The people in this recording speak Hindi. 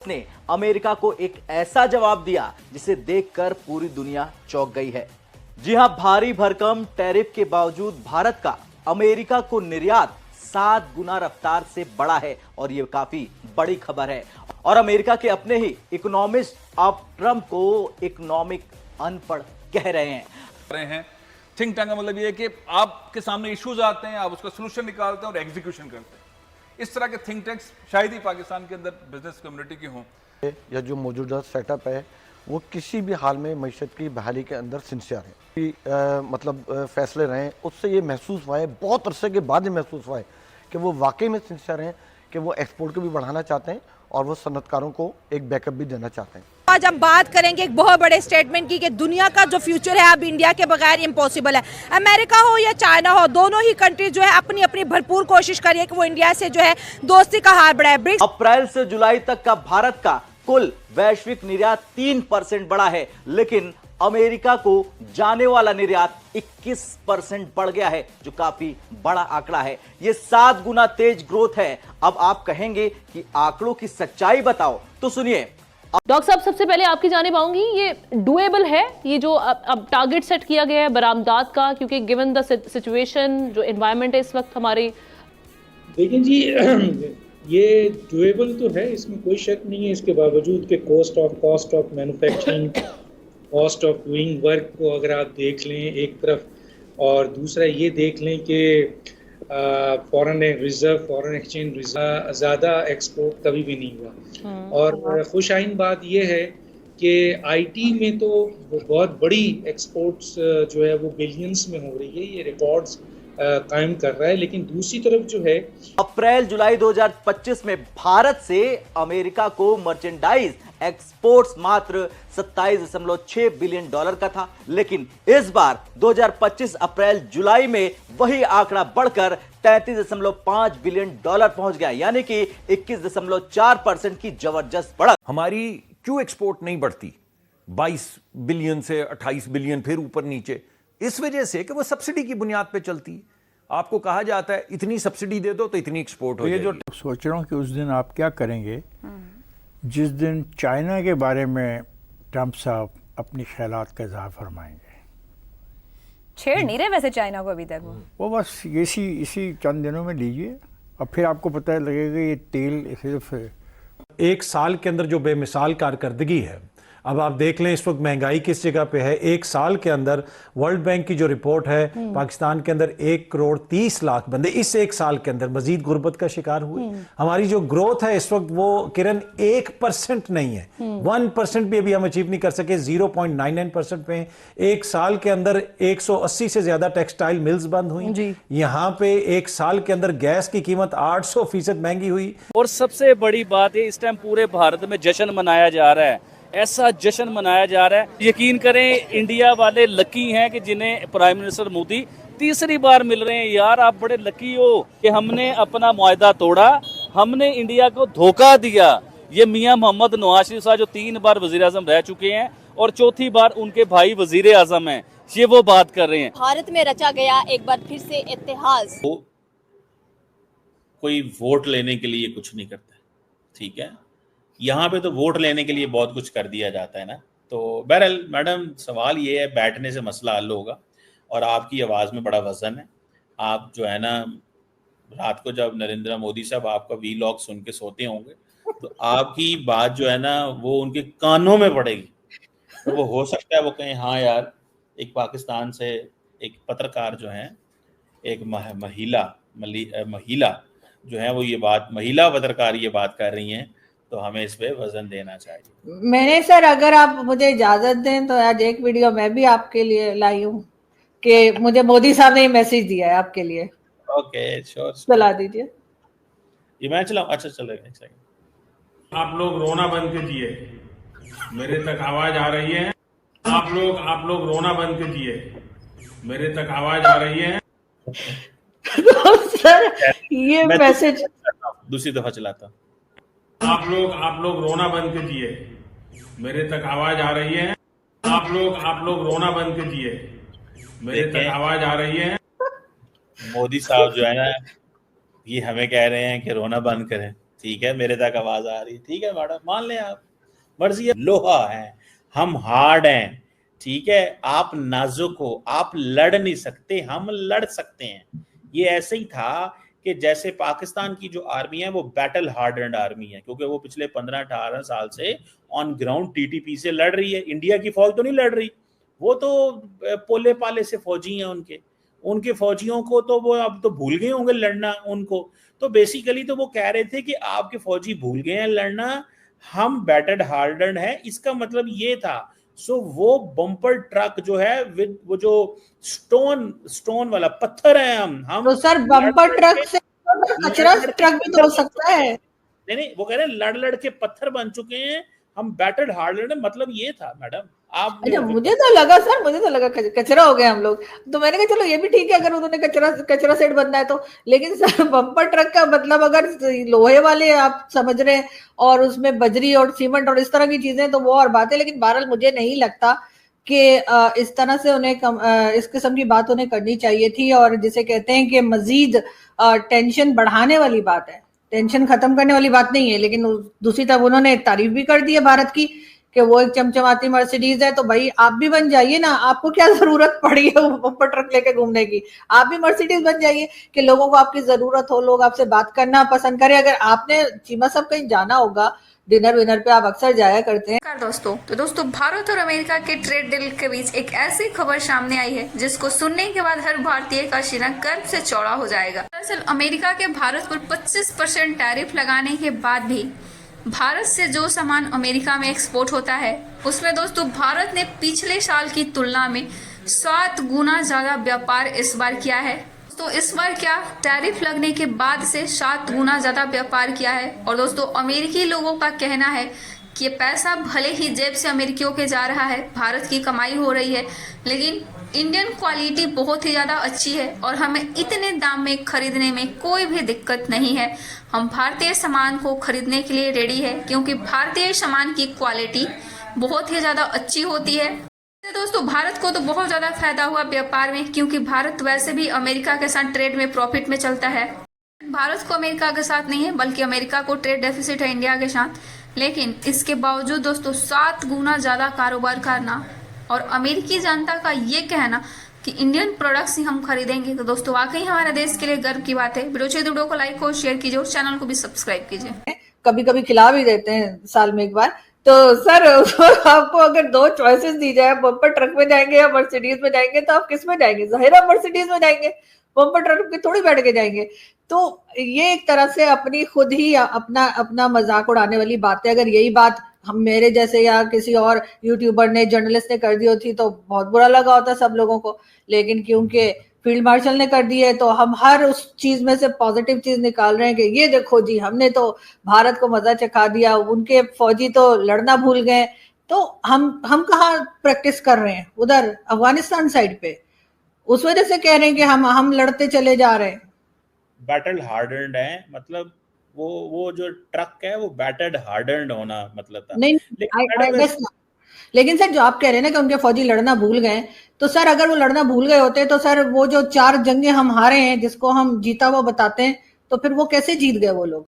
ने अमेरिका को एक ऐसा जवाब दिया जिसे देखकर पूरी दुनिया चौंक गई है। जी हां, भारी भरकम टैरिफ के बावजूद भारत का अमेरिका को निर्यात 7 गुना रफ्तार से बढ़ा है और यह काफी बड़ी खबर है। और अमेरिका के अपने ही इकोनॉमिस्ट अब ट्रंप को इकोनॉमिक अनपढ़ कह रहे हैं। थिंक टैंक का मतलब ये है कि आपके सामने इश्यूज आते हैं, आप उसका सोल्यूशन निकालते हैं और एग्जीक्यूशन करते हैं। इस तरह के थिंक टैंक्स शायद ही पाकिस्तान के अंदर बिजनेस कम्युनिटी की हों। या जो मौजूदा सेटअप है वो किसी भी हाल में मईशत की बहाली के अंदर सिंसियर है। मतलब फैसले रहे, उससे ये महसूस हुआ है, बहुत अरसे के बाद ये महसूस हुआ है कि वो वाकई में सिंसियर हैं, कि वो एक्सपोर्ट को भी बढ़ाना चाहते हैं और वो सनतकारों को एक बैकअप भी देना चाहते हैं। आज हम बात करेंगे एक बहुत बड़े स्टेटमेंट की कि दुनिया का जो फ्यूचर है अब इंडिया के बगैर इम्पॉसिबल है। अमेरिका हो या चाइना हो, दोनों ही कंट्री जो है अपनी अपनी भरपूर कोशिश करिए कि वो इंडिया से जो है दोस्ती का हाथ बढ़ाए। अप्रैल से जुलाई तक का भारत का कुल वैश्विक निर्यात 3% बढ़ा है, लेकिन अमेरिका को जाने वाला निर्यात 21% बढ़ गया है, जो काफी बड़ा आंकड़ा है। ये 7 गुना तेज ग्रोथ है। अब आप कहेंगे कि आंकड़ों की सच्चाई बताओ, तो सुनिए। डॉक्टर साहब, सबसे पहले आपकी जाने पाऊंगी, ये डुएबल है ये जो अब टारगेट सेट किया गया है बरामदात का, क्योंकि गिवन द सिचुएशन जो एनवायरनमेंट है इस वक्त हमारी। लेकिन जी ये डुएबल तो है, इसमें कोई शक नहीं है। इसके बावजूद के cost of manufacturing, cost of doing work को अगर आप देख लें एक तरफ, और दूसरा ये देख लें कि फॉरेन एक्सचेंज रिजर्व ज़्यादा एक्सपोर्ट कभी भी नहीं हुआ। और खुशाइन बात ये है कि आईटी में तो बहुत बड़ी एक्सपोर्ट्स जो है वो बिलियंस में हो रही है, ये रिकॉर्ड्स कायम कर रहा है। लेकिन दूसरी तरफ जो है, अप्रैल जुलाई 2025 में भारत से अमेरिका को मर्चेंडाइज एक्सपोर्ट्स मात्र 27.6 बिलियन डॉलर का था, लेकिन इस बार 2025 अप्रैल जुलाई में वही आंकड़ा बढ़कर 33.5 बिलियन डॉलर पहुंच गया, यानी कि 21.4% की जबरदस्त बढ़त। हमारी क्यों एक्सपोर्ट नहीं बढ़ती 22 बिलियन से 28 बिलियन, फिर ऊपर नीचे? इस वजह से कि वो सब्सिडी की बुनियाद पे चलती है। आपको कहा जाता है इतनी सब्सिडी दे दो तो इतनी एक्सपोर्ट हो जाएगी। ये जो सोच रहा हूँ कि उस दिन आप क्या करेंगे जिस दिन चाइना के बारे में ट्रंप साहब अपनी ख्यालात का इज़हार फरमाएंगे। छेड़ नहीं रहे वैसे चाइना को अभी तक वो बस इसी चंद दिनों में लीजिए और फिर आपको पता लगेगा ये तेल सिर्फ एक साल के अंदर जो बेमिसाल कारकर्दगी है। अब आप देख लें इस वक्त महंगाई किस जगह पे है। एक साल के अंदर वर्ल्ड बैंक की जो रिपोर्ट है, पाकिस्तान के अंदर 1 करोड़ 30 लाख बंदे इस एक साल के अंदर मजीद गुर्बत का शिकार हुए। हमारी जो ग्रोथ है इस वक्त वो किरण 1% नहीं है, 1% भी अभी हम अचीव नहीं कर सके, 0.99% पे। एक साल के अंदर 180 से ज्यादा टेक्सटाइल मिल्स बंद हुई। यहाँ पे एक साल के अंदर गैस की कीमत 800% महंगी हुई। और सबसे बड़ी बात है, इस टाइम पूरे भारत में जश्न मनाया जा रहा है, ऐसा जश्न मनाया जा रहा है। यकीन करें इंडिया वाले लकी हैं कि जिन्हें प्राइम मिनिस्टर मोदी तीसरी बार मिल रहे हैं। यार आप बड़े लकी हो कि हमने अपना मुआहदा तोड़ा, हमने इंडिया को धोखा दिया। ये मियां मोहम्मद नवाज शरीफ साहब जो 3 बार वजीर आजम रह चुके हैं और चौथी बार उनके भाई वजीर आजम हैं, ये वो बात कर रहे हैं। भारत में रचा गया एक बार फिर से इतिहास। कोई वोट लेने के लिए कुछ नहीं करता, ठीक है। यहाँ पे तो वोट लेने के लिए बहुत कुछ कर दिया जाता है ना। तो बहरहाल मैडम, सवाल ये है, बैठने से मसला हल होगा। और आपकी आवाज़ में बड़ा वजन है। आप जो है ना, रात को जब नरेंद्र मोदी साहब आपका वीलॉग सुन के सोते होंगे तो आपकी बात जो है ना वो उनके कानों में पड़ेगी। तो वो हो सकता है वो कहें हाँ यार, एक पाकिस्तान से एक पत्रकार जो है, एक महिला जो है वो ये बात, महिला पत्रकार ये बात कर रही हैं, तो हमें इस पे वजन देना चाहिए। मैंने सर, अगर आप मुझे इजाजत दें तो आज एक वीडियो मैं भी आपके लिए लाई हूँ कि मुझे मोदी साहब ने मैसेज दिया है आपके लिए। ओके, श्योर, चला दीजिए। ये मैं चलाऊं? अच्छा चलेगा, एक सेकंड। आप लोग रोना बंद कीजिए, मेरे तक आवाज आ रही है। आप लोग रोना बंद कीजिए, मेरे तक आवाज आ रही है। तो सर ये मैसेज दूसरी दफा चलाता। आप लोग रोना बंद कीजिए, मेरे तक आवाज आ रही है। आप लोग रोना बंद कीजिए, मेरे तक आवाज आ रही है। मोदी साहब जो है ना, ये हमें कह रहे हैं कि रोना बंद करें। ठीक है, मेरे तक आवाज आ रही है, ठीक है मैडम, मान लें आप, मर्जी है, लोहा है, हम हार्ड हैं, ठीक है, आप नाजुक हो, आप लड़ नहीं सकते, हम लड़ सकते हैं। ये ऐसे ही था कि जैसे पाकिस्तान की जो आर्मी है वो बैटल हार्डन्ड आर्मी है, क्योंकि वो पिछले 15-18 साल से ऑन ग्राउंड टीटीपी से लड़ रही है। इंडिया की फौज तो नहीं लड़ रही, वो तो पोले पाले से फौजी हैं, उनके फौजियों को तो वो अब तो भूल गए होंगे लड़ना उनको। तो बेसिकली तो वो कह रहे थे कि आपके फौजी भूल गए हैं लड़ना, हम बैटल हार्डन्ड है, इसका मतलब ये था। सो वो बम्पर ट्रक जो है विद वो जो स्टोन वाला पत्थर है, हम तो सर बम्पर ट्रक से कचरा ट्रक भी तो हो सकता है। नहीं, वो कह रहे हैं लड़ लड़ के पत्थर बन चुके हैं, हम बैटल हार्डन्ड, मतलब ये था मैडम। आप अच्छा, मुझे तो लगा कचरा हो गया हम लोग, तो मैंने कहा चलो ये भी ठीक है अगर उन्होंने कचरा सेट बनना है तो। लेकिन सर बम्पर ट्रक का मतलब अगर लोहे वाले आप समझ रहे हैं और उसमें बजरी और सीमेंट और इस तरह की चीजें, तो वो और बात है। लेकिन बहरहाल मुझे नहीं लगता कि इस तरह से उन्हें इस किस्म की बात उन्हें करनी चाहिए थी। और जिसे कहते हैं कि मजीद टेंशन बढ़ाने वाली बात है, टेंशन खत्म करने वाली बात नहीं है। लेकिन दूसरी तरफ उन्होंने तारीफ भी कर दी है भारत की कि वो एक चमचमाती मर्सिडीज है, तो भाई आप भी बन जाइए ना, आपको क्या जरूरत पड़ी है बम्पर ट्रक लेके घूमने की, आप भी मर्सिडीज बन जाइए कि लोगों को आपकी जरूरत हो, लोग आपसे बात करना पसंद करें। अगर आपने चीमा साहब कहीं जाना होगा डिनर विनर पे, आप अक्सर जाया करते हैं। दोस्तों भारत और अमेरिका के ट्रेड डील के बीच एक ऐसी खबर सामने आई है जिसको सुनने के बाद हर भारतीय का सीना गर्व से चौड़ा हो जाएगा। दरअसल अमेरिका के भारत पर 25% टैरिफ लगाने के बाद भी भारत से जो सामान अमेरिका में एक्सपोर्ट होता है उसमें दोस्तों भारत ने पिछले साल की तुलना में 7 गुना ज्यादा व्यापार इस बार किया है। तो इस बार क्या टैरिफ लगने के बाद से 7 गुना ज्यादा व्यापार किया है। और दोस्तों अमेरिकी लोगों का कहना है कि ये पैसा भले ही जेब से अमेरिकियों के जा रहा है, भारत की कमाई हो रही है, लेकिन इंडियन क्वालिटी बहुत ही ज़्यादा अच्छी है और हमें इतने दाम में खरीदने में कोई भी दिक्कत नहीं है। हम भारतीय सामान को खरीदने के लिए रेडी है क्योंकि भारतीय सामान की क्वालिटी बहुत ही ज़्यादा अच्छी होती है। दोस्तों भारत को तो बहुत ज़्यादा फायदा हुआ व्यापार में, क्योंकि भारत वैसे भी अमेरिका के साथ ट्रेड में प्रॉफिट में चलता है। भारत को अमेरिका के साथ नहीं है बल्कि अमेरिका को ट्रेड डेफिसिट है इंडिया के साथ। लेकिन इसके बावजूद दोस्तों 7 गुना ज़्यादा कारोबार करना और अमेरिकी जनता का ये कहना कि इंडियन प्रोडक्ट्स ही हम खरीदेंगे, तो दोस्तों वाकई हमारे देश के लिए गर्व की बात है। वीडियो को लाइक और शेयर कीजिए और चैनल को भी सब्सक्राइब कीजिए। कभी कभी खिला भी देते हैं साल में एक बार। तो सर आपको अगर 2 चॉइसेस दी जाए, बम्पर ट्रक में जाएंगे या मर्सिडीज में जाएंगे, तो आप किस में जाएंगे? जाहिर है मर्सिडीज में जाएंगे, बम्पर ट्रक में थोड़ी बैठ के जाएंगे। तो ये एक तरह से अपनी खुद ही अपना मजाक उड़ाने वाली बात है। अगर यही बात हम मेरे जैसे या किसी और यूट्यूबर ने, जर्नलिस्ट ने कर दी होती तो बहुत बुरा लगा होता सब लोगों को। लेकिन क्योंकि फील्ड मार्शल ने कर दी है तो हम हर उस चीज में से पॉजिटिव चीज निकाल रहे हैं कि ये देखो जी हमने तो भारत को मजा चखा दिया, उनके फौजी तो लड़ना भूल गए। तो हम कहाँ प्रैक्टिस कर रहे हैं? उधर अफगानिस्तान साइड पे। उस वजह से कह रहे हैं कि हम लड़ते चले जा रहे हैं। बैटल हार्डन्ड है, मतलब वो जो ट्रक है वो बैटल हार्डन्ड होना मतलब था। नहीं, लेकिन सर जो आप कह रहे हैं ना कि उनके फौजी लड़ना भूल गए, तो सर अगर वो लड़ना भूल गए होते तो सर वो जो 4 जंगें हम हारे हैं जिसको हम जीता हुआ बताते हैं, तो फिर वो कैसे जीत गए वो लोग?